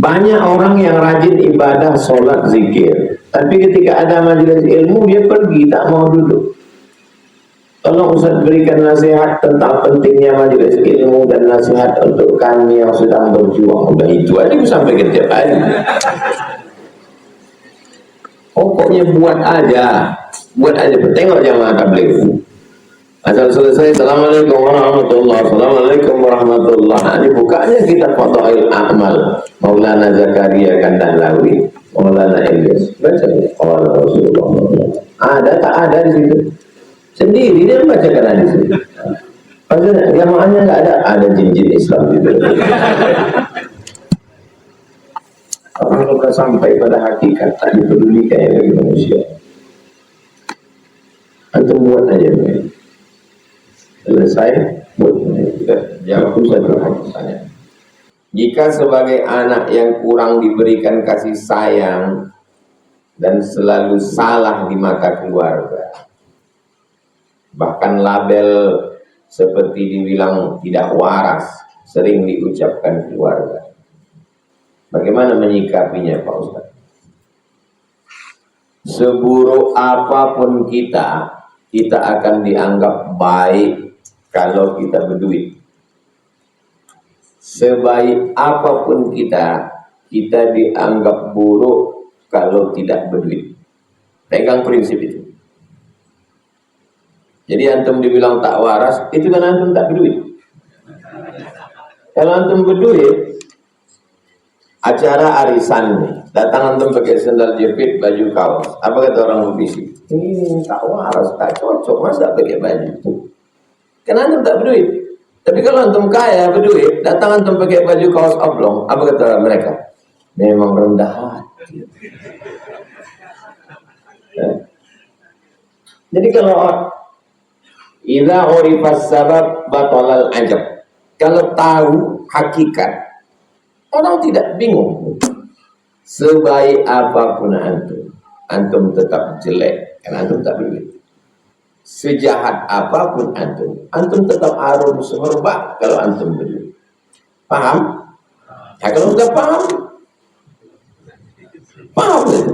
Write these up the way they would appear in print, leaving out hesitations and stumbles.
Banyak orang yang rajin ibadah, sholat, zikir, tapi ketika ada majelis ilmu dia pergi, tak mau duduk. Tolong Ustaz berikan nasihat tentang pentingnya majelis ilmu dan nasihat untuk kami yang sedang berjuang. Udah itu aja aku sampaikan tiap hari. Pokoknya buat aja, tengok jamaah tabligh. Asal selesai, Assalamualaikum warahmatullahi wabarakatuh. Assalamualaikum warahmatullahi wabarakatuh. Dibukanya kita Fadail A'mal Maulana Zakaria Kandahlawi, Maulana Ilyas. Baca ya, Allah Rasulullah. Ada tak ada di situ? Sendiri dia membacakan hadis itu. Padahal jamaahnya nggak ada jin-jin Islam gitu. Orang sudah sampai pada hakikat, tak dipedulikan lagi manusia. Antum buat aja ya. Selesai, jawab satu pertanyaan. Jika sebagai anak yang kurang diberikan kasih sayang dan selalu salah di mata keluarga, bahkan label seperti dibilang tidak waras sering diucapkan keluarga, bagaimana menyikapinya Pak Ustaz? Seburuk apapun kita akan dianggap baik kalau kita berduit. Sebaik apapun kita dianggap buruk kalau tidak berduit. Pegang prinsip itu. Jadi antum dibilang tak waras, itu kan antum tak berduit. Kalau antum berduit, acara arisan nih, datang antum pakai sandal jepit, baju kaos. Apa kata orang berbisik? Ini tak waras, tak cocok, masa pakai baju? Karena antum tak berduit. Tapi kalau antum kaya berduit, datang antum pakai baju kaos oblong, apa kata mereka? Memang rendah hati. Ya. Jadi kalau idza urifas sabab batalal ajab, kalau tahu hakikat, orang tidak bingung. Sebaik apapun antum tetap jelek karena antum tak berduit. Sejahat apapun antum tetap harus hormat kalau antum berduit. Paham? Ya kalau sudah paham itu.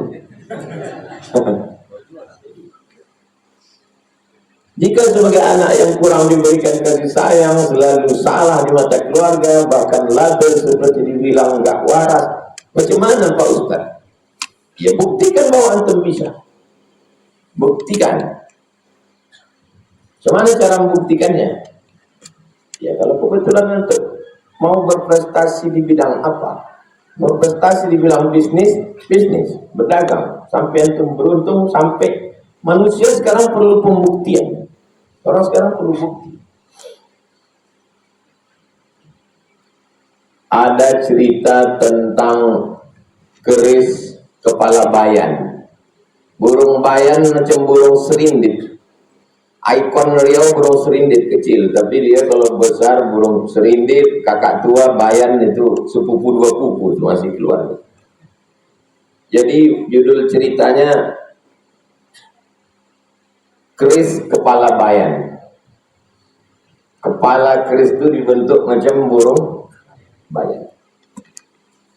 Jika sebagai anak yang kurang diberikan kasih sayang, selalu salah di mata keluarga, bahkan label seperti dibilang enggak waras, macam mana Pak Ustaz? Ya buktikan bahwa antum bisa. Buktikan. Bagaimana cara membuktikannya? Ya kalau kebetulan antum mau berprestasi di bidang apa? Berprestasi di bidang bisnis, berdagang. Sampai antum beruntung, sampai manusia sekarang perlu pembuktian. Orang sekarang perlu bukti. Ada cerita tentang keris kepala bayan. Burung bayan macam burung serindit. Ikon Riau burung serindit kecil, tapi dia kalau besar burung serindit, kakak tua bayan itu sepupu dua pupu itu masih keluar. Jadi judul ceritanya keris kepala bayan. Kepala keris itu dibentuk macam burung bayan.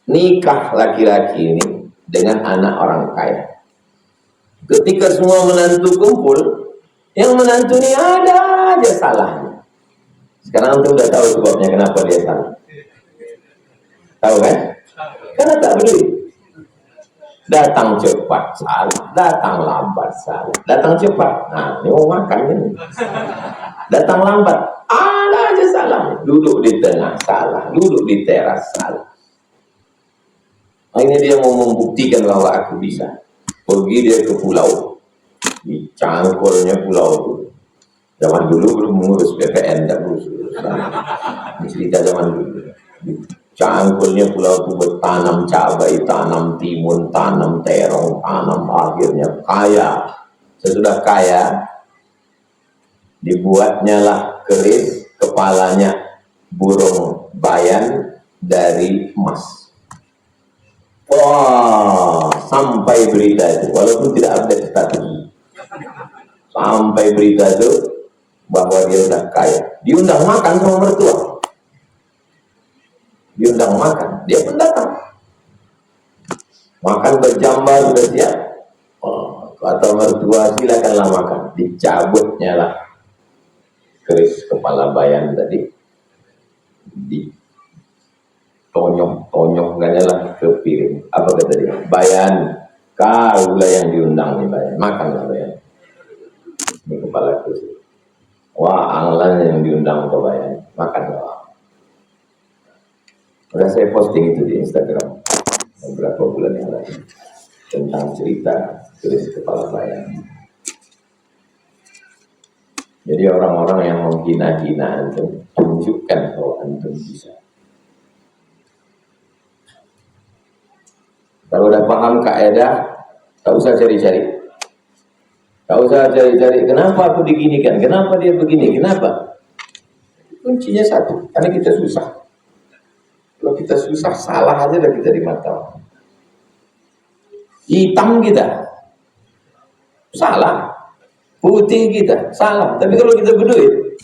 Nikah laki-laki ini dengan anak orang kaya. Ketika semua menantu kumpul, yang menantu ini ada aja salahnya. Sekarang antum udah tahu sebabnya kenapa dia salah. Tahu kan? Karena tak berduit. Datang cepat salah, datang lambat salah. Datang cepat, nah ini mau makan ini. Datang lambat, ada aja salah. Duduk di tengah salah, duduk di teras salah. Akhirnya dia mau membuktikan bahwa aku bisa. Pergi dia ke pulau, di cangkulnya pulau itu. Zaman dulu belum mengurus BPN, tak urus. Ini cerita zaman dulu. Cangkulnya pulau itu bertanam cabai, tanam timun, tanam terong, tanam, akhirnya kaya. Sesudah kaya, dibuatnya lah keris kepalanya burung bayan dari emas. Wah, sampai berita itu, walaupun tidak update status, sampai berita itu bahwa dia sudah kaya. Diundang makan sama mertua. Diundang makan, dia pun datang. Makan berjambal sudah siap. Oh, kata mertua silakanlah makan. Dicabutnya lah keris kepala bayan tadi, ditonyong-tonyongkannya lah ke piring. Apa kata dia? Bayan, kau lah yang diundang nih bayan. Makanlah bayan. Ini kepala keris. Wah, anglan yang diundang ke bayan. Makanlah. Udah saya posting itu di Instagram beberapa bulan yang lalu tentang cerita keris kepala bayan. Jadi orang-orang yang menghina-hina antum, tunjukkan bahwa antum bisa. Kalau udah paham kaidah, tak usah cari-cari. Tak usah cari-cari, kenapa aku diginikan, kenapa dia begini, kenapa? Kuncinya satu, karena kita susah. Kalau kita susah, salah aja dah kita di mata orang. Hitam kita, salah. Putih kita, salah. Tapi kalau kita berduit,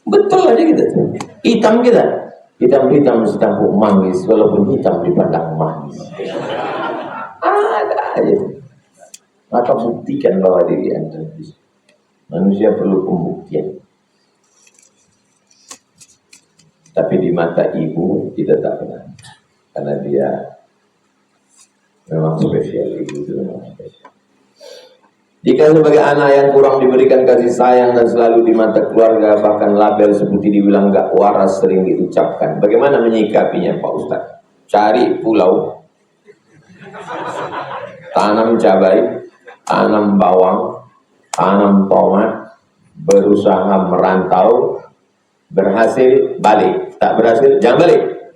betul aja kita. Hitam kita, hitam-hitam setampuk manggis, walaupun hitam dipandang manis. Ada aja. Maka buktikan bahwa diri Anda bisa. Manusia perlu pembuktian. Tapi di mata ibu kita tak pernah, karena dia memang spesial. Ibu itu memang spesial. Jika sebagai anak yang kurang diberikan kasih sayang dan selalu di mata keluarga, bahkan label seperti dibilang gak waras sering diucapkan, bagaimana menyikapinya Pak Ustaz? Cari pulau, tanam cabai, tanam bawang, tanam tomat, berusaha merantau, berhasil balik, tak berhasil jangan balik.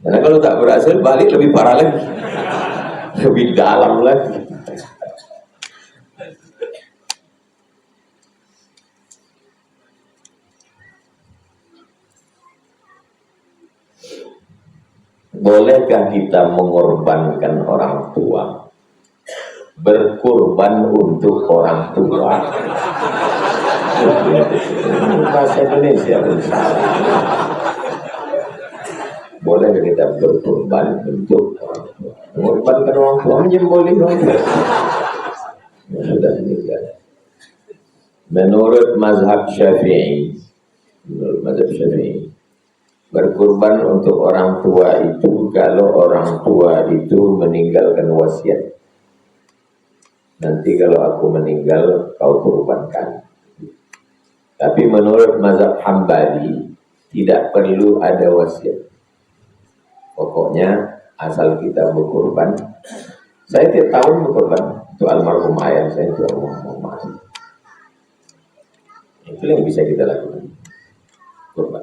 Karena kalau tak berhasil balik lebih parah lagi, lebih dalam lagi. Bolehkah kita mengorbankan orang tua? Berkorban untuk orang tua. Bahasa Indonesia pun salah. Bolehkah kita berkorban untuk orang tua? Mengorbankan orang tua menjemboli orang tua. Sudah meninggal. Menurut mazhab Syafi'i, berkorban untuk orang tua itu kalau orang tua itu meninggalkan wasiat. Nanti kalau aku meninggal, kau korbankan. Tapi menurut mazhab Hambali, tidak perlu ada wasiat. Pokoknya asal kita berkorban. Saya tiap tahun berkorban untuk almarhum ayah saya, itu almarhum. Itu yang bisa kita lakukan. Korban.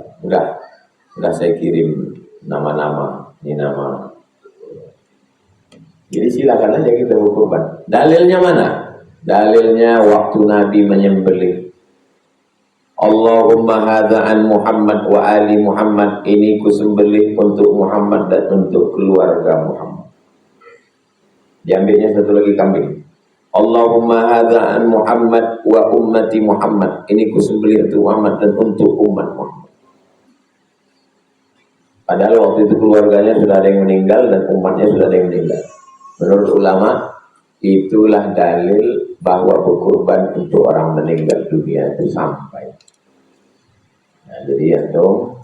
Udah saya kirim nama-nama, ini nama. Jadi silakan aja kita berkorban. Dalilnya mana? Dalilnya waktu Nabi menyembelih. Allahumma hadza an Muhammad wa ali Muhammad, ini kusembelih untuk Muhammad dan untuk keluarga Muhammad. Diambilnya satu lagi kambing. Allahumma hadza an Muhammad wa ummati Muhammad, ini kusembelih untuk Muhammad dan untuk umat Muhammad. Padahal waktu itu keluarganya sudah ada yang meninggal dan umatnya sudah ada yang meninggal. Menurut ulama, itulah dalil bahwa berkorban untuk orang meninggal dunia itu sampai. Nah, jadi ya dong,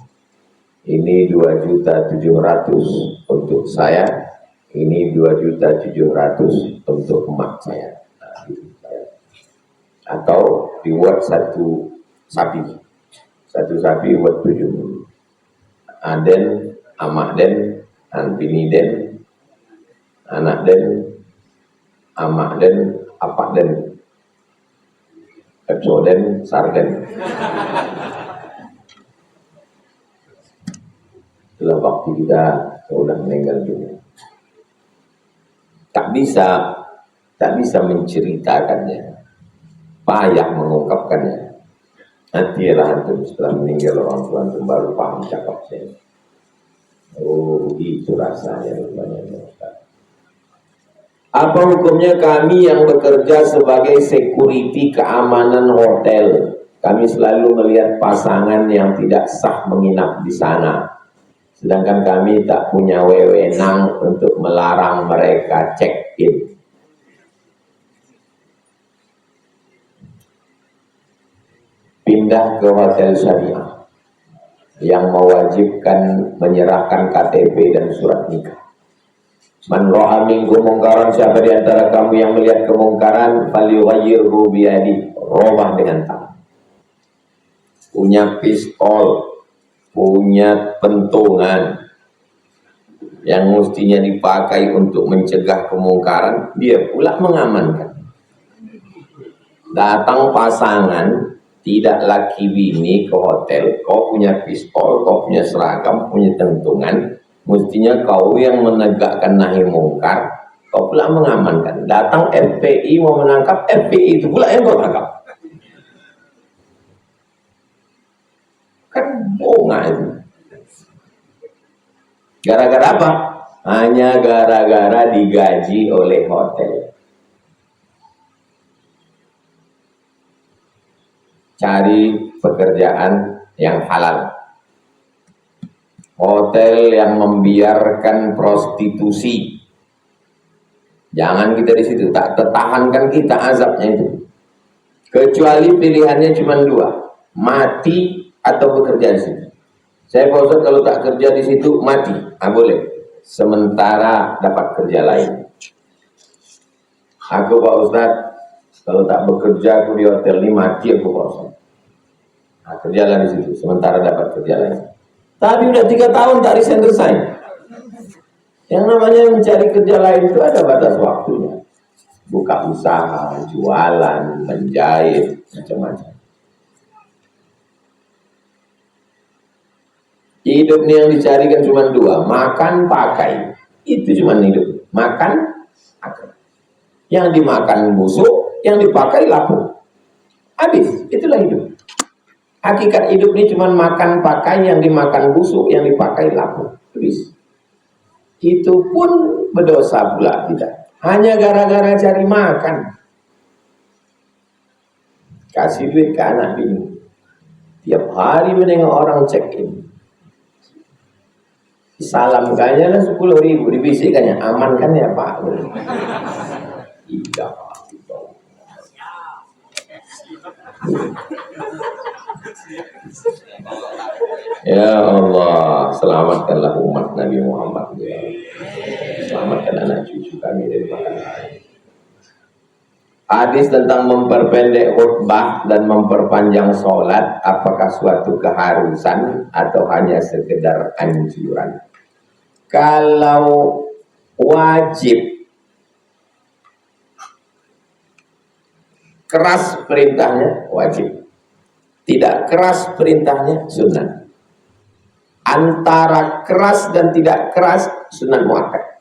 ini 2.700.000 untuk saya, ini 2.700.000 untuk emak saya. Nah, gitu. Atau dibuat satu sapi buat 7. Aden, amak den, bini den, anak den, amak den, apak den, epso den, sarden. Itulah waktu kita sudah meninggal dunia. Tak bisa menceritakannya, payah mengungkapkannya. Nantilah antum setelah meninggal orang tua antum baru paham cakap saya. Oh, itu rasanya rupanya. Apa hukumnya kami yang bekerja sebagai security keamanan hotel? Kami selalu melihat pasangan yang tidak sah menginap di sana, Sedangkan kami tak punya wewenang untuk melarang mereka check-in. Pindah ke hotel syariah yang mewajibkan menyerahkan KTP dan surat nikah. Man ra'a minkum mungkaran, siapa di antara kamu yang melihat kemungkaran, falyughayyirhu biyadihi, robah dengan tangan. Punya pistol, punya pentungan yang mestinya dipakai untuk mencegah kemungkaran, dia pula mengamankan. Datang pasangan, tidak laki bini ke hotel, kau punya pistol, kau punya seragam, punya tentungan, mestinya kau yang menegakkan nahi mungkar, kau pula mengamankan. Datang FPI mau menangkap, FPI itu pula yang kau tangkap. Kan bonga itu. Gara-gara apa? Hanya gara-gara digaji oleh hotel. Cari pekerjaan yang halal. Hotel yang membiarkan prostitusi, jangan kita di situ, tak tertahankan kita azabnya itu. Kecuali pilihannya cuma dua, mati atau bekerja di situ. Saya Pak Ustaz kalau tak kerja di situ mati, boleh. Sementara dapat kerja lain. Aku Pak Ustaz kalau tak bekerja aku di hotel ini mati aku Pak Ustaz. Nah, kerjalah di situ, sementara dapat kerja lain. Tapi udah 3 tahun tak resign. Yang namanya mencari kerja lain itu ada batas waktunya. Buka usaha, jualan, menjahit, macam-macam. Hidup ini yang dicari kan cuma dua, makan, pakai. Itu cuma hidup, makan, pakai. Yang dimakan busuk, yang dipakai lapuk. Habis, itulah hidup. Hakikat hidup ini cuma makan, pakai, yang dimakan busuk, yang dipakai lapuk. Habis. Itu pun berdosa pula kita. Hanya gara-gara cari makan. Kasih duit ke anak bini. Tiap hari menengok orang check-in. Salam kayaknya lah 10.000, dibisikkannya, aman kan ya Pak? Iya Pak. Ya Allah, selamatkanlah umat Nabi Muhammad. Selamatkan anak cucu kami dari bahaya. Hadis tentang memperpendek khutbah dan memperpanjang sholat, apakah suatu keharusan atau hanya sekedar anjuran? Kalau wajib, keras perintahnya wajib. Tidak keras perintahnya sunnah. Antara keras dan tidak keras sunnah muakkad.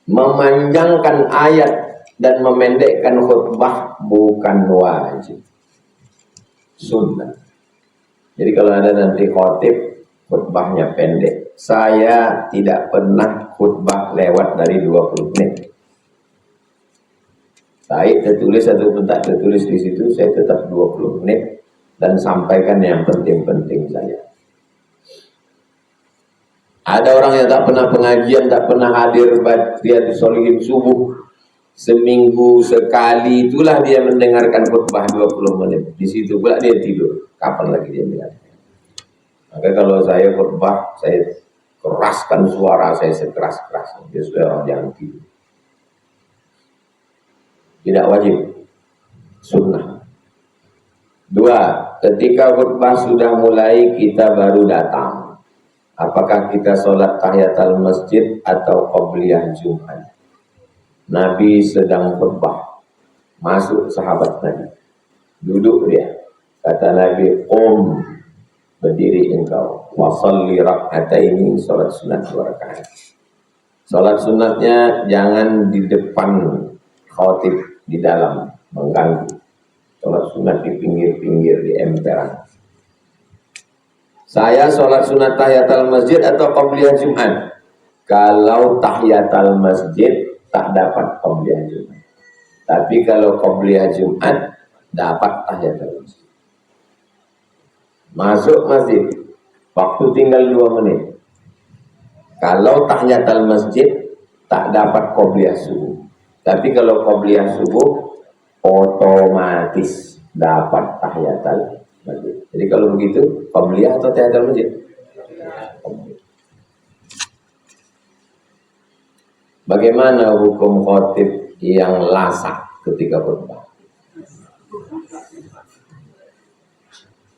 Memanjangkan ayat dan memendekkan khutbah bukan wajib, sunnah. Jadi kalau ada nanti khotib khutbahnya pendek, saya tidak pernah khutbah lewat dari 20 menit. Baik tertulis ataupun tak tertulis di situ, saya tetap 20 menit dan sampaikan yang penting-penting saja. Ada orang yang tak pernah pengajian, tak pernah hadir Riyadhus Shalihin subuh, seminggu sekali itulah dia mendengarkan khutbah 20 menit. Di situ pula dia tidur. Kapan lagi dia mendengarkan? Maka kalau saya khutbah, saya keraskan suara saya sekeras-kerasnya. Dia sudah orang jangan tidur. Tidak wajib, sunnah. 2, ketika khutbah sudah mulai kita baru datang, apakah kita sholat tahiyatul masjid atau qabliyah Jumat? Nabi sedang khutbah, masuk sahabat Nabi, duduk dia, kata Nabi, berdiri engkau, wa sholli rak'ataini, sholat sunat 2 rakaat. Sholat sunatnya jangan di depan khatib, di dalam mengganggu. Sholat sunat di pinggir-pinggir, di emperan. Saya sholat sunat tahiyatul masjid atau qabliyah Jumat? Kalau tahiyatul masjid tak dapat qabliyah Jumat. Tapi kalau qabliyah Jumat dapat tahiyatul masjid. Masuk masjid, waktu tinggal 2 menit. Kalau tahiyatul masjid tak dapat qobliyah subuh. Tapi kalau qobliyah subuh otomatis dapat tahiyatul masjid. Jadi kalau begitu qobliyah atau tahiyatul masjid? Bagaimana hukum khotib yang lasak ketika khutbah?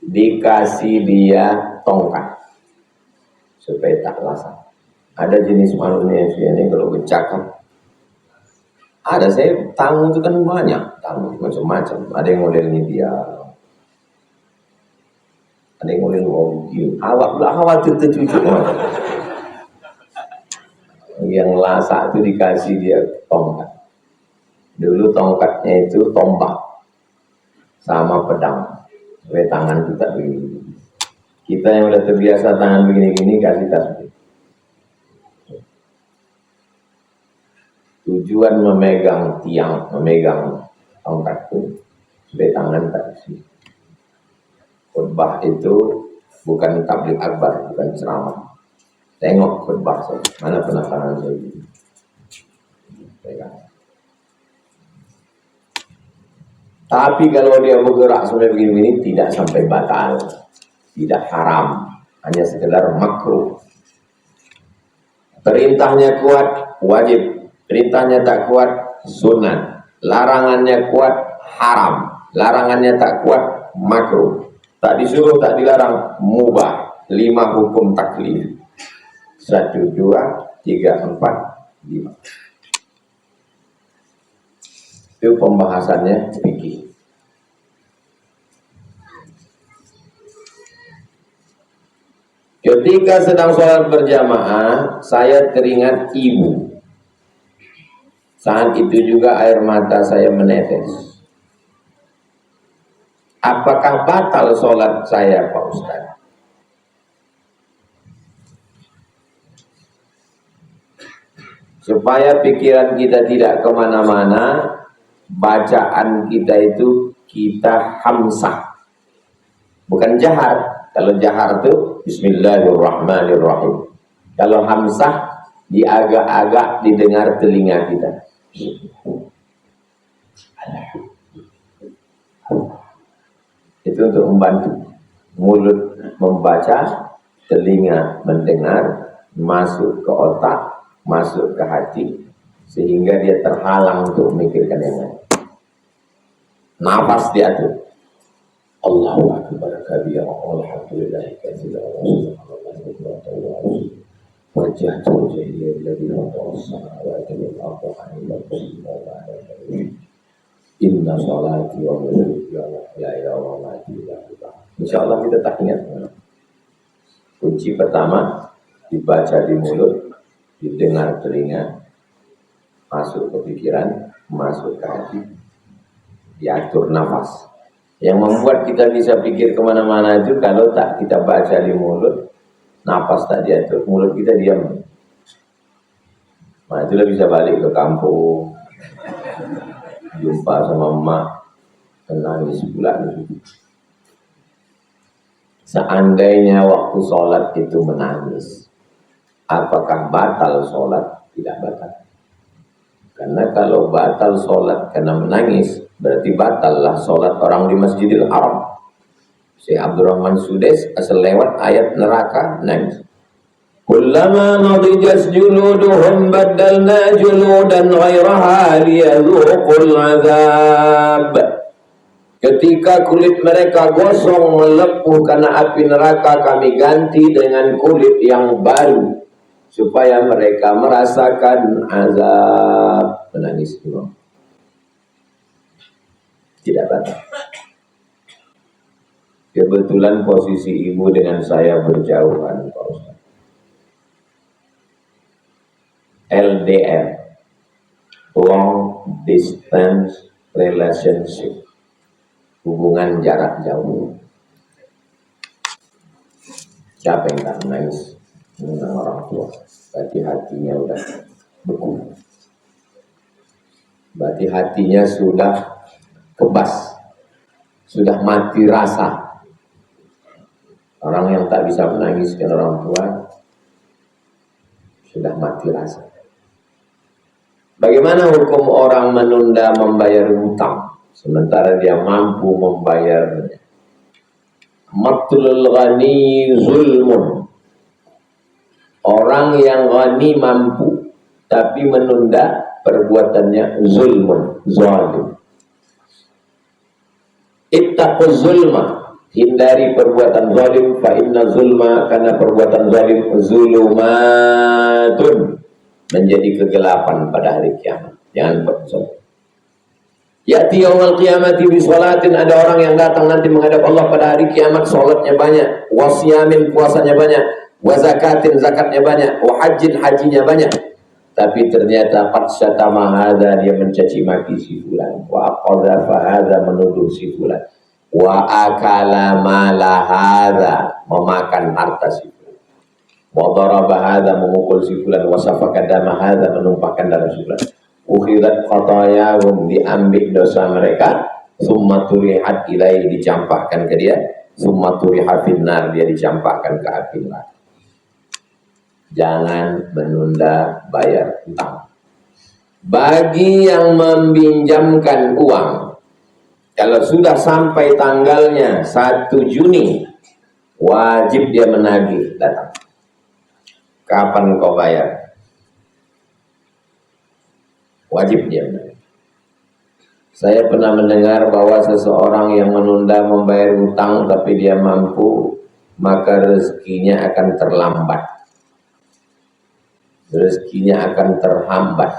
Dikasih dia tongkat supaya tak lasak. Ada jenis manusia ini kalau bercakap, ada saya tamu itu kan banyak, tamu macam-macam. Ada yang modelnya dia, ada yang model begini, awak pula khawatir tercucuk. Yang lasak itu dikasih dia tongkat. Dulu tongkatnya itu tombak sama pedang, supaya tangan kita begini. Kita yang udah terbiasa tangan begini-gini kasih tasbih. Tujuan memegang tiang, memegang tongkat itu supaya tangan tak isi. Khutbah itu bukan tabligh akbar, bukan ceramah. Tengok khutbah saya, mana pernah tangan saya begini. Tapi kalau dia bergerak sampai begini-begini tidak sampai batal, tidak haram, hanya sekedar makruh. Perintahnya kuat, wajib. Perintahnya tak kuat, sunat. Larangannya kuat, haram. Larangannya tak kuat, makruh. Tak disuruh, tak dilarang, mubah. 5 hukum taklif. 1, 2, 3, 4, 5. Itu pembahasannya fikih. Ketika sedang sholat berjamaah, saya teringat ibu. Saat itu juga air mata saya menetes. Apakah batal sholat saya, Pak Ustaz? Supaya pikiran kita tidak kemana-mana, bacaan kita itu kita hamsah. Bukan jahar. Kalau jahar itu Bismillahirrahmanirrahim. Kalau hamsah, diagak-agak didengar telinga kita. Itu untuk membantu mulut membaca, telinga mendengar, masuk ke otak, masuk ke hati, sehingga dia terhalang untuk memikirkan yang lain. Nafas diatur. Allahu akbar kabira, alhamdulillahi katsira, wajjahtu wajhiya lilladzi fatara as-samawati wal arda hanifan inna sholati wa nusuki wa mahyaya wa mamati lillahi. Insyaallah kita tak ingat. Kunci pertama dibaca di mulut, didengar telinga, masuk ke pikiran, masuk ke hati, diatur nafas. Yang membuat kita bisa pikir kemana-mana itu kalau tak kita baca di mulut, nafas tak diatur, mulut kita diam. Nah itulah bisa balik ke kampung, jumpa sama emak, nangis pula. Seandainya waktu sholat itu menangis, apakah batal sholat? Tidak batal. Karena kalau batal sholat karena menangis, berarti batallah sholat orang di Masjidil Haram. Syekh Abdurrahman Sudes asal lewat ayat neraka nangis. Kullama nadijas juluduhum baddalna juludan ghairaha liyadhuqul azab. Ketika kulit mereka gosong melepuh karena api neraka, kami ganti dengan kulit yang baru supaya mereka merasakan azab. Menangis imam. Tidak batal. Kebetulan posisi ibu dengan saya berjauhan, Pak Ustaz. LDR, long distance relationship, hubungan jarak jauh. Siapa yang tak menangis dengan orang tua? Berarti hatinya udah beku. Berarti hatinya sudah kebas, sudah mati rasa. Orang yang tak bisa menangiskan orang tua sudah mati rasa. Bagaimana hukum orang menunda membayar hutang sementara dia mampu membayarnya? Matlul ghani zulmun. Orang yang ghani mampu tapi menunda perbuatannya zulmun, zalim. Ittaquz zulma, hindari perbuatan zalim, fa inna zulma, karena perbuatan zalim zulumatun, menjadi kegelapan pada hari kiamat. Jangan berzalim. Ya'ti yaumul qiyamati bi sholatin, ada orang yang datang nanti menghadap Allah pada hari kiamat, salatnya banyak, wasyamin, puasanya banyak, wa zakatin, zakatnya banyak, wa hajjin, hajinya banyak. Tapi ternyata qad syatama hadza, dia mencaci maki si fulan, wa qadhafa hadza, menuduh si fulan, wa akala mala hadza, memakan harta si fulan, wa daraba hadza, memukul si fulan, wa safaka dama hadza, menumpahkan darah si fulan. Ukhidat khatayahum, diambil dosa mereka, summa turihat ilaihi, dicampakkan ke dia, summa turihat finnar, dia dicampakkan ke api neraka. Jangan menunda bayar hutang. Bagi yang meminjamkan uang, kalau sudah sampai tanggalnya 1 Juni, wajib dia menagih datang. Kapan kau bayar? Wajib dia menagih. Saya pernah mendengar bahwa seseorang yang menunda membayar hutang tapi dia mampu, maka rezekinya akan terlambat. Rezekinya akan terhambat.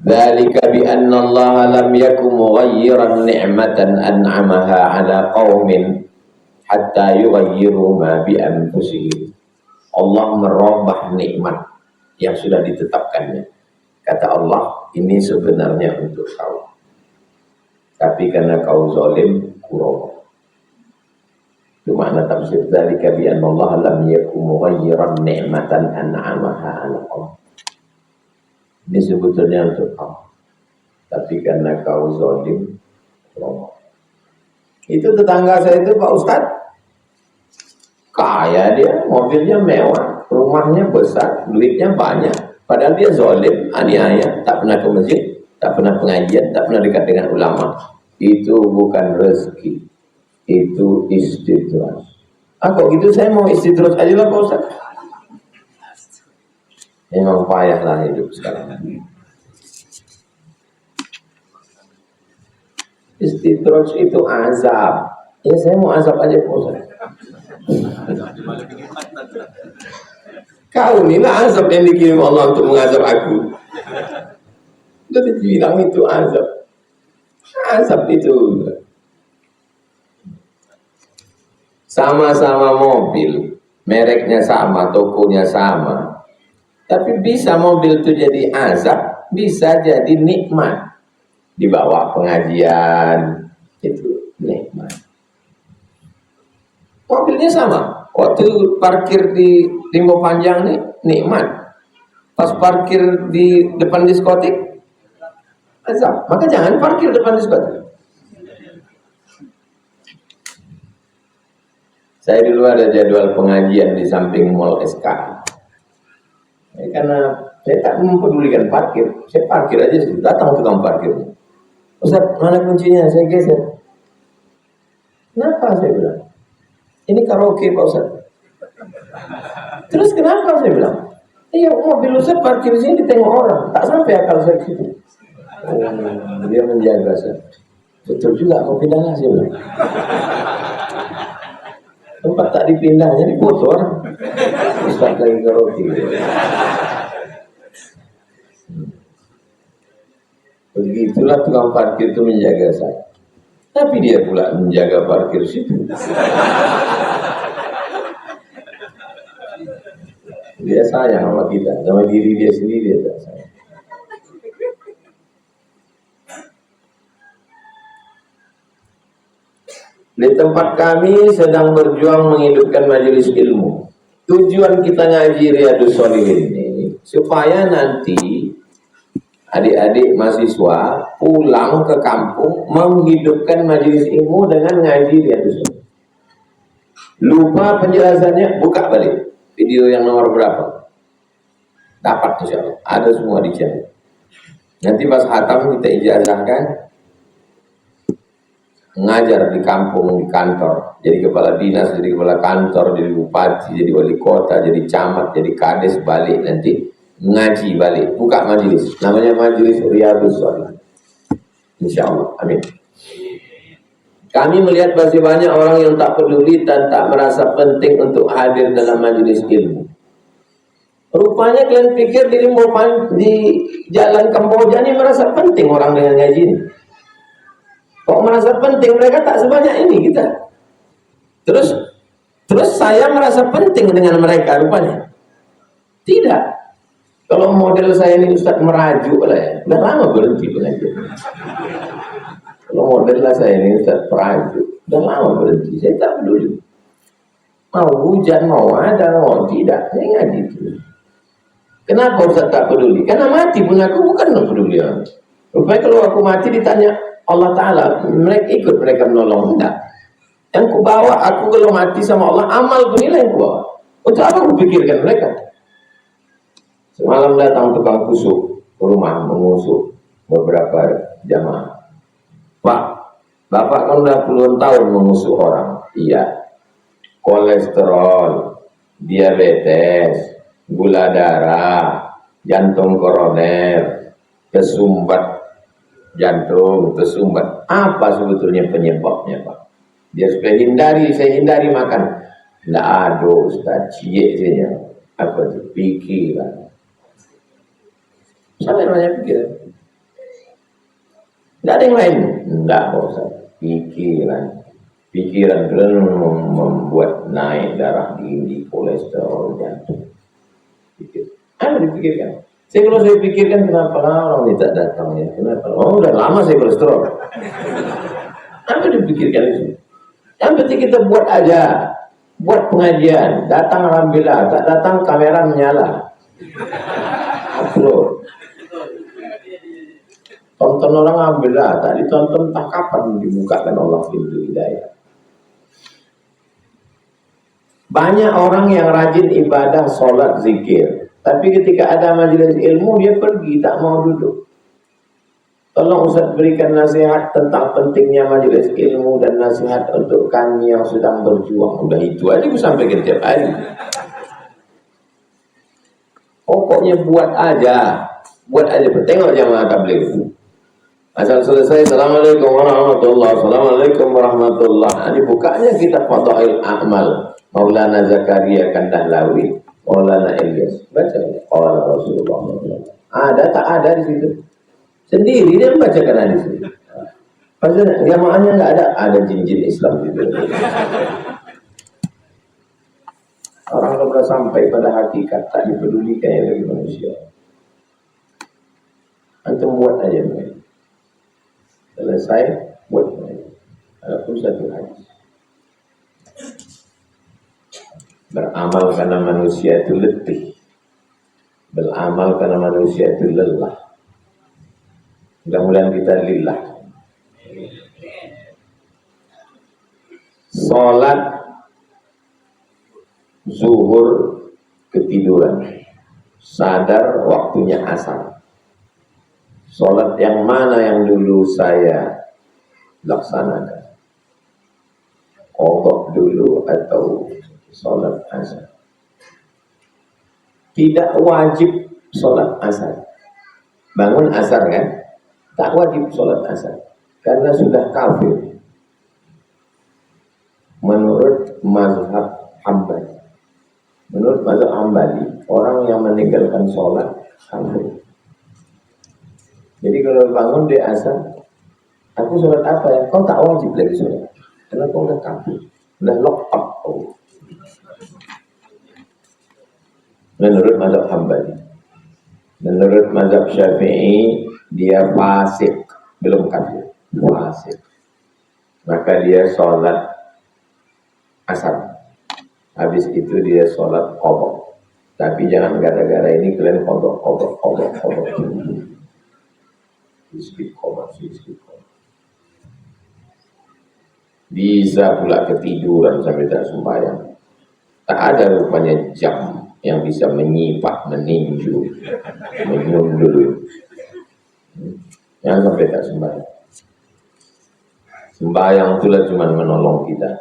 Dzalika bi anna Allah lam yakum mughayyiran ni'matan an'amaha 'ala qaumin hatta yughayyiru ma bi anfusihim. Allah merubah nikmat yang sudah ditetapkannya. Kata Allah, ini sebenarnya untuk kau, tapi karena kau zalim, kurang. Itu makna tafsir dzalika bi anna Allah lam yakum mughayyiran ni'matan an'amaha 'ala qaum. Ini sebetulnya untuk kau, tapi karena kau zalim, kurang. Itu tetangga saya itu Pak Ustadz, kaya dia, mobilnya mewah, rumahnya besar, duitnya banyak, padahal dia zalim, aniaya, tak pernah ke masjid, tak pernah pengajian, tak pernah dekat dengan ulama. Itu bukan rezeki, itu istidraj. Kok gitu, saya mau istidraj aja lah Pak Ustaz. Memang payah lah hidup sekarang. Istidraj itu azab. Ya saya mau azab aja Pak Ustaz. Kau ini lah azab yang dikirim Allah untuk mengazab aku. Jadi bilang itu azab. Azab itu sama-sama mobil, mereknya sama, tokonya sama, tapi bisa mobil itu jadi azab, bisa jadi nikmat. Di bawah pengajian itu nikmat. Mobilnya sama, waktu parkir di Limbo Panjang nih nikmat, pas parkir di depan diskotik azab. Maka jangan parkir depan diskotik. Saya dulu ada jadwal pengajian di samping Mall SK. Karena saya tak mempedulikan parkir, saya parkir aja, datang tukang parkir. Ustaz, mana kuncinya? Saya geser. Kenapa? Saya bilang, ini karaoke Pak Ustaz. Terus kenapa? Saya bilang, iya mobil Ustaz parkir sini ditengok orang, tak sampai akal saya ke situ. Dia menjaga saya. Betul juga, kau pindahlah, saya bilang. Tempat tak dipindah, jadi foto orang. Ustaz lagi karaoke. Begitulah tukang parkir itu menjaga saya. Tapi dia pula menjaga parkir situ. Dia sayang sama kita, sama diri dia sendiri dia tak sayang. Di tempat kami sedang berjuang menghidupkan majelis ilmu. Tujuan kita ngaji Riyadhus Shalihin ini supaya nanti adik-adik mahasiswa pulang ke kampung menghidupkan majelis ilmu dengan ngaji Riyadhus Shalihin. Lupa penjelasannya, buka balik video yang nomor berapa. dapat insya Allah, ada semua dijamin. Nanti pas hatam kita ijazahkan, ngajar di kampung, di kantor, jadi kepala dinas, jadi kepala kantor, jadi bupati, jadi wali kota, jadi camat, jadi kades, balik nanti ngaji balik, buka majelis, namanya majelis Riyadhus Shalihin, insya Allah, amin. Kami melihat masih banyak orang yang tak peduli dan tak merasa penting untuk hadir dalam majelis ilmu. Rupanya kalian pikir diri mau di jalan Kamboja ini merasa penting orang dengan ngaji ini. Kok merasa penting, mereka tak sebanyak ini kita. Terus saya merasa penting dengan mereka rupanya. Tidak. Kalau model saya ini Ustaz merajuk lah ya, udah lama berhenti pengajian. Kalau model lah saya ini Ustaz merajuk, udah lama berhenti. Saya tak peduli. Mau hujan, mau ada, mau tidak, saya ngaji terus. Kenapa Ustaz tak peduli? Karena mati pun aku bukan peduli. Rupanya kalau aku mati ditanya Allah Ta'ala, mereka menolong. Enggak. Yang ku bawa, aku kalau mati sama Allah, amal pun yang ku bawa. Untuk apa aku pikirkan mereka? Semalam datang tukang kusuk ke rumah, mengusuk beberapa jamaah. Pak, Bapak kan udah puluhan tahun mengusuk orang. Iya. Kolesterol, diabetes, gula darah, jantung koroner, kesumbat jantung, kesumbat. Apa sebetulnya penyebabnya, Pak? Dia supaya saya hindari makan. Nggak ada, Ustaz, cie saja. Apa itu? Pikiran. Siapa yang banyak pikiran? Nggak ada yang lain. Nggak, Ustaz. Pikiran. Pikiran itu membuat naik darah tinggi, kolesterol, jantung. Apa dipikirkan? Kalau saya pikirkan kenapa orang tidak datang ya? Kenapa? Oh, udah lama saya kolesterol. Apa dipikirkan itu? Yang penting kita buat aja, buat pengajian. Datang alhamdulillah, tak datang kamera menyala. Upload. Tonton orang alhamdulillah, tak ditonton tak kapan dibukakan Allah pintu hidayah. Banyak orang yang rajin ibadah, sholat, zikir. Tapi ketika ada majelis ilmu, dia pergi, tak mau duduk. Tolong Ustaz berikan nasihat tentang pentingnya majelis ilmu dan nasihat untuk kami yang sedang berjuang. Udah itu aja gue sampaikan tiap hari. Pokoknya buat aja. Tengok jamaah tabligh. Asal selesai, Assalamualaikum warahmatullahi wabarakatuh. Assalamualaikum warahmatullahi wabarakatuh. Dibukanya kita Fadail A'mal. Maulana Zakaria Kandahlawi, Maulana Ilyas. Baca Allah Rasulullah. Ada tak ada di situ? Sendiri dia membacakan hadis itu. Padahal jamaahnya enggak ada jin-jin Islam gitu. Orang sudah sampai pada hakikat tak dipedulikan yang dari manusia. Antum buat aja mereka. Selesai buat mereka. Walaupun satu hadis. Beramal karena manusia itu letih. Beramal karena manusia itu lelah. Mudah-mudahan kita lillah. Sholat zuhur ketiduran. Sadar waktunya asar. Sholat yang mana yang dulu saya laksanakan? Qadha dulu atau sholat asar? Tidak wajib sholat asar. Bangun asar kan? Tak wajib sholat asar. Karena sudah kafir. Menurut mazhab Hambali. Menurut mazhab Hambali, orang yang meninggalkan sholat kafir. Jadi kalau bangun di asar, aku sholat apa ya? Kau tak wajib lagi sholat. Karena kau udah kafir. Udah lock up. Menurut mazhab Hambali. Menurut mazhab Syafi'i, dia fasik, belum kafir, fasik. Maka dia sholat asar. Habis itu dia sholat qadha. Tapi jangan gara-gara ini kalian qadha. Istiqomah. Bisa pula ketiduran sampai tak sembahyang. Tak ada rupanya jam yang bisa menyipak, meninju, menyundul. Jangan sampai tak sembahyang. Sembahyang itulah cuma menolong kita.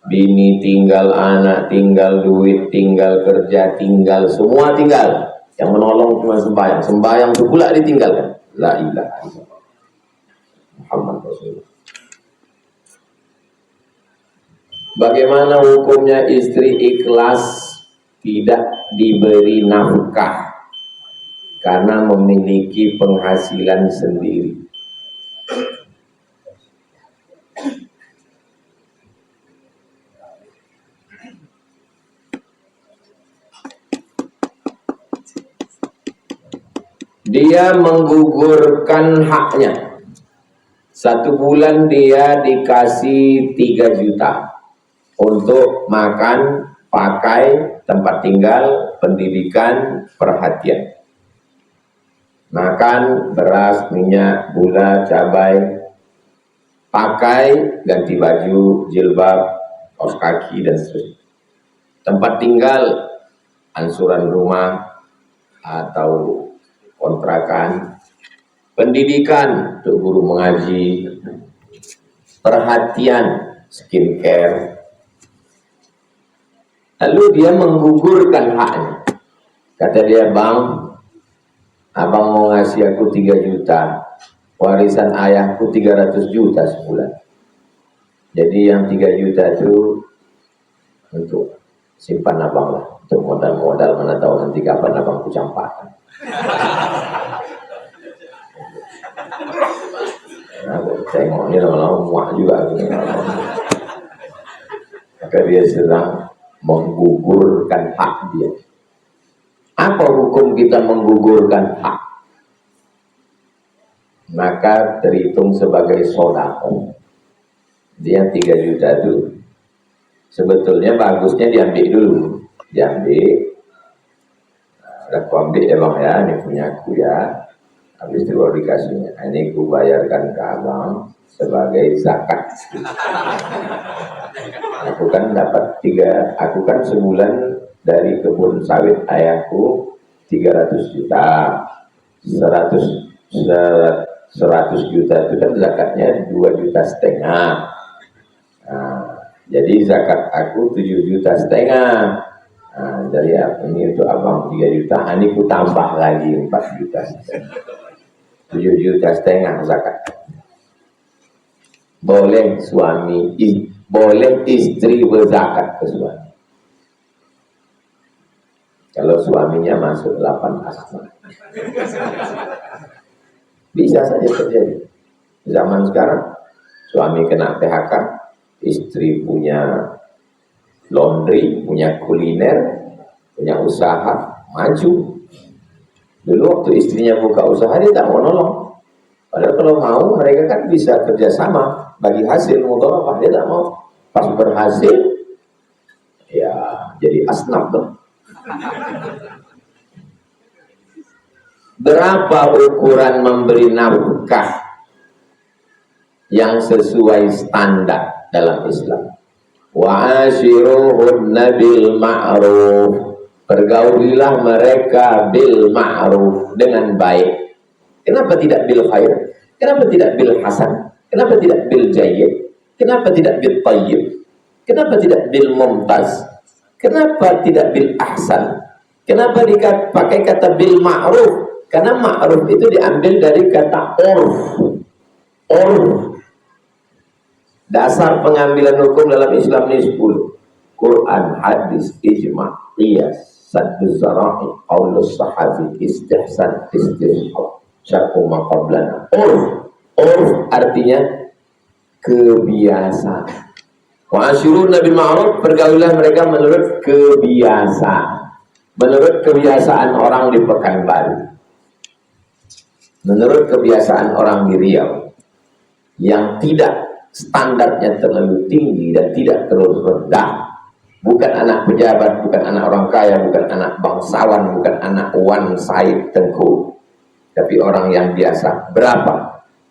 Bini tinggal, anak tinggal, duit tinggal, kerja tinggal, semua tinggal. Yang menolong cuma sembahyang. Sembahyang itu pula ditinggalkan. La ilaha illallah Muhammad Rasulullah. Bagaimana hukumnya istri ikhlas tidak diberi nafkah karena memiliki penghasilan sendiri? Dia menggugurkan haknya. 1 bulan dia dikasih 3 juta untuk makan, pakai, tempat tinggal, pendidikan, perhatian. Makan, beras, minyak, gula, cabai, pakai, ganti baju, jilbab, kaos kaki, dan seterusnya. Tempat tinggal, angsuran rumah atau kontrakan, pendidikan untuk guru mengaji, perhatian, skincare. Lalu dia menggugurkan haknya. Kata dia, bang, abang mau ngasih aku 3 juta, warisan ayahku 300 juta sebulan. Jadi yang 3 juta itu untuk simpan abang lah, untuk modal-modal, mana tahu nanti kapan abang ku campakkan. Nah, tengoknya lama-lama muak juga. Maka dia sedang menggugurkan hak dia. Apa hukum kita menggugurkan hak? Maka terhitung sebagai sedekah. Dia 3 juta itu sebetulnya bagusnya diambil dulu. Diambil. Udah aku ambil ya bang ya, ini punya aku ya. Habis itu baru dikasihnya. Ini aku bayarkan ke abang sebagai zakat. Aku kan dapat 3, aku kan sebulan dari kebun sawit ayahku 300 juta. 100 juta itu kan zakatnya 2,5 juta. Nah, jadi zakat aku 7,5 juta. Nah, dari ini untuk abang 3 juta, ini ku tambah lagi 4,5 juta. 7,5 juta zakat. Boleh suami, boleh istri berzakat ke suami. Kalau suaminya masuk 8 asma. Bisa saja terjadi. Zaman sekarang, suami kena PHK, istri punya laundry, punya kuliner, punya usaha, maju. Dulu waktu istrinya buka usaha, dia tak mau nolong. Padahal kalau mau, mereka kan bisa kerjasama, bagi hasil, mudharabah, dia tak mau. Pas berhasil, ya jadi asnaf tuh. Berapa ukuran memberi nafkah yang sesuai standar dalam Islam? Wa ashiruhunna bil ma'ruf. Pergaulilah mereka bil ma'ruf, dengan baik. Kenapa tidak bil khair? Kenapa tidak bil hasan? Kenapa tidak bil jayyid? Kenapa tidak bil tayyib? Kenapa tidak bil mumtaz? Kenapa tidak bil ahsan? Kenapa dipakai kata bil ma'ruf? Karena ma'ruf itu diambil dari kata urf. Urf. Dasar pengambilan hukum dalam Islam ini 10. Quran, hadis, ijma', qiyas, sadduz zara'i, qaulus sahabi, istihsan, istishab, syar'u ma qablana. Urf. Urf artinya kebiasaan. Wa asyiruna bil ma'ruf, pergaulilah mereka menurut kebiasaan. Menurut kebiasaan orang di Pekanbaru. Menurut kebiasaan orang di Riau. Yang tidak standarnya terlalu tinggi dan tidak terlalu rendah. Bukan anak pejabat, bukan anak orang kaya, bukan anak bangsawan, bukan anak Wan Said Tengku. Tapi orang yang biasa. Berapa?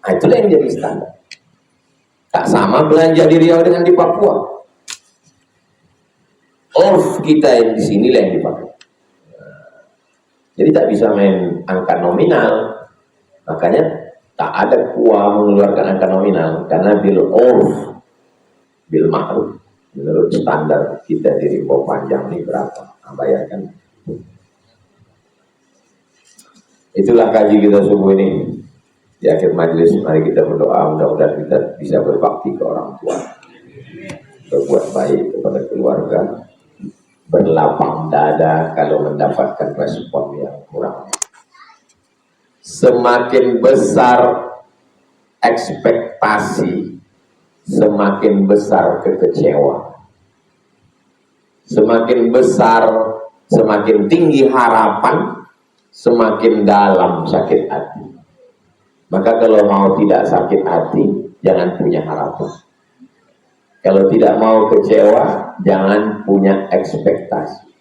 Nah, itulah yang jadi standar. Tak sama belanja di Riau dengan di Papua. Urf kita yang di sinilah yang dipakai. Jadi tak bisa main angka nominal. Makanya tak ada kuah mengeluarkan angka nominal karena bil urf, bil ma'ruf, menurut standar kita di Rimbo Panjang ini berapa? Nah, bayarkan. Itulah kaji kita subuh ini. Di akhir majelis mari kita berdoa mudah-mudahan kita bisa berbakti ke orang tua, berbuat baik kepada keluarga, berlapang dada kalau mendapatkan respon yang kurang. Semakin besar ekspektasi, semakin besar kekecewaan. Semakin besar, semakin tinggi harapan, semakin dalam sakit hati. Maka kalau mau tidak sakit hati, jangan punya harapan. Kalau tidak mau kecewa, jangan punya ekspektasi.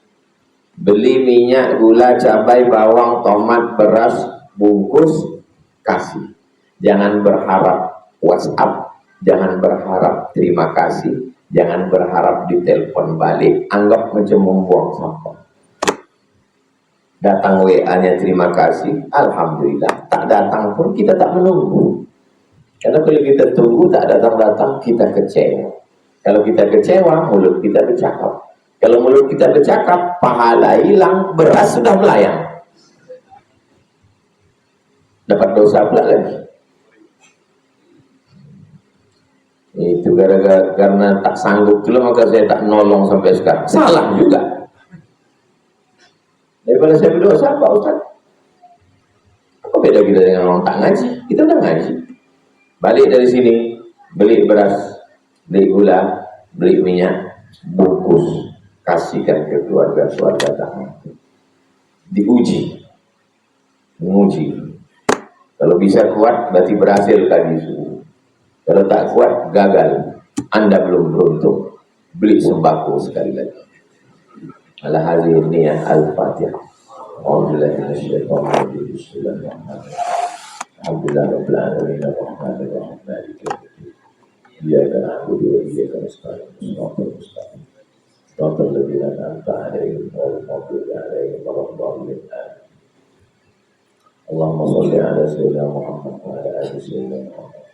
Beli minyak, gula, cabai, bawang, tomat, beras, bungkus, kasih. Jangan berharap WhatsApp, jangan berharap terima kasih, jangan berharap ditelepon balik. Anggap macam membuang sampah. Datang WA-nya terima kasih, alhamdulillah. Tak datang pun kita tak menunggu. Karena kalau kita tunggu tak datang-datang, kita kecewa. Kalau kita kecewa, mulut kita bercakap. Kalau mulut kita bercakap, pahala hilang, beras sudah melayang. Dapat dosa pula lagi. Itu gara-gara karena tak sanggup dulu maka saya tak nolong sampai sekarang. Salah juga. Daripada saya berdosa, Pak Ustaz. Apa beda kita dengan orang tak ngaji? Kita udah ngaji. Balik dari sini, beli beras, beli gula, beli minyak, bungkus, kasihkan ke keluarga-keluarga tak mampu. Diuji, menguji. Kalau bisa kuat, berarti berhasil kaji subuh. Kalau tak kuat, gagal. Anda belum beruntung. Beli sembako sekali lagi. Ala hadhihi niyah al-Fatihah. A'udzubillahi minasyaitonir rajim. Bismillahirrahmanirrahim. Alhamdulillah rabbil alamin arrahmanir rahim maliki yaumiddin. Iyyaka na'budu wa iyyaka nasta'in. Shiratal mustaqim. Shiratal ladzina an'amta 'alaihim ghairil maghdubi 'alaihim waladdallin. Allahumma shalli 'ala sayyidina Muhammad wa 'ala ali sayyidina Muhammad.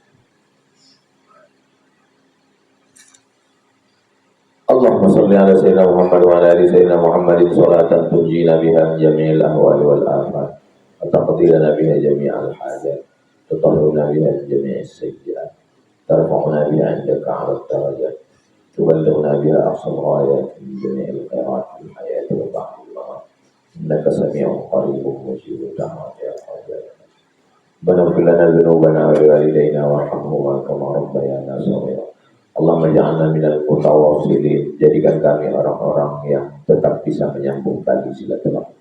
Allahumma salli ala sayyidina Muhammad wa ala ali sayyidina Muhammadin salatan tunjina biha jami'il ahwali wal afat wa taqdilana biha jami'al hajat tutahhiruna biha jami'is sayyi'at tarfa'una biha 'indaka 'ala darajat tuballighuna biha aqsal ghayat min jami'il khairat fil hayati wa ba'dil mamat innaka sami'un qaribun mujibud da'wat ya hajat Baghfir lana dzunubana wa liwalidayna warhamhuma kama rabbayana shaghira. Allahumma ja'alna minal mutawassilin, jadikan kami orang-orang yang tetap bisa menyambung tali silaturahmi.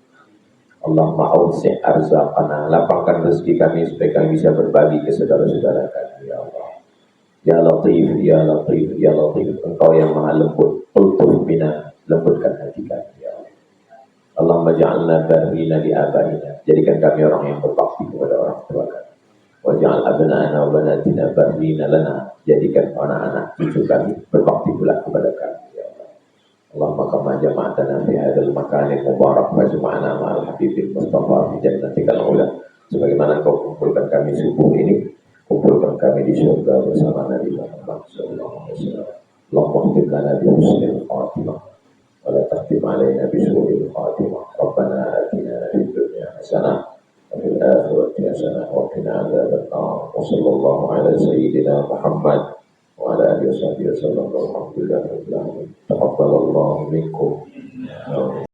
Allahumma awsi' arzaqana, lapangkan rezeki kami supaya kami bisa berbagi ke saudara-saudara kami ya Allah. Ya Latif, ya Latif, ya Latif, Engkau yang Maha lembut, ultuf bina, lembutkan hati kami ya Allah. Allahumma ja'alna barrina li abaina, jadikan kami orang yang berbakti kepada orang tua kami. Waj'al abna'ana wa banatina barrina lana, jadikan anak-anak cucu kami berbakti pula kepada kami ya Allah. Allahumma kama jama'atana fi hadzal makanil mubarak wa jama'ana ma'al habibil mustafa fi jannatikal ula. Sebagaimana Kau kumpulkan kami subuh ini, kumpulkan kami di surga bersama Nabi Muhammad sallallahu alaihi wasallam. Allahumma khtim lana bi husnil khatimah wa la takhtim alaina bi su'il khatimah. Rabbana atina fid dunya hasanah وفي الآخرة حسنة وقنا عذاب النار وصلى الله على سيدنا محمد وعلى آله وصحبه وسلم والحمد لله رب العالمين. تقبل الله منكم